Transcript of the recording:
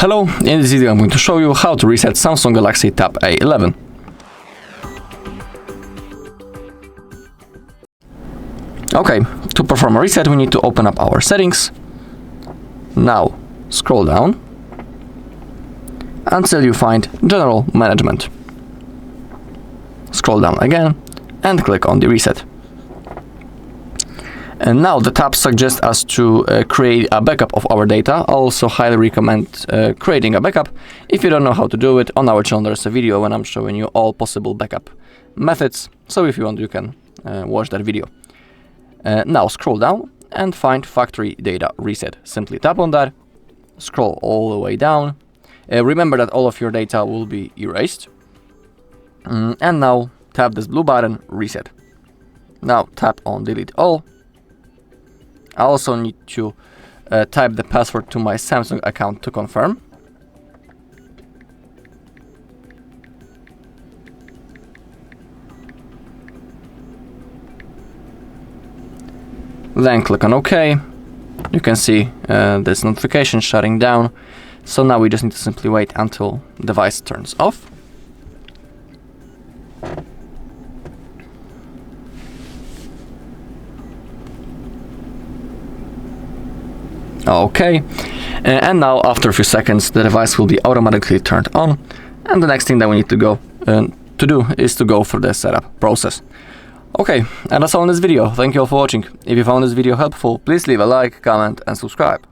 Hello, in this video I'm going to show you how to reset Samsung Galaxy Tab A11. Okay, to perform a reset we need to open up our settings. Now scroll down until you find General Management. Scroll down again and click on the reset. And now the tab suggests us to create a backup of our data. I also highly recommend creating a backup. If you don't know how to do it, on our channel there's a video when I'm showing you all possible backup methods. So if you want, you can watch that video. Now scroll down and find Factory Data Reset. Simply tap on that, scroll all the way down. Remember that all of your data will be erased. And now tap this blue button, Reset. Now tap on Delete All. I also need to type the password to my Samsung account to confirm. Then click on OK. You can see this notification shutting down. So now we just need to simply wait until the device turns off. Okay, and now after a few seconds the device will be automatically turned on, and the next thing that we need to do is to go through the setup process. Okay, and that's all in this video. Thank you all for watching. If you found this video helpful, please leave a like, comment and subscribe.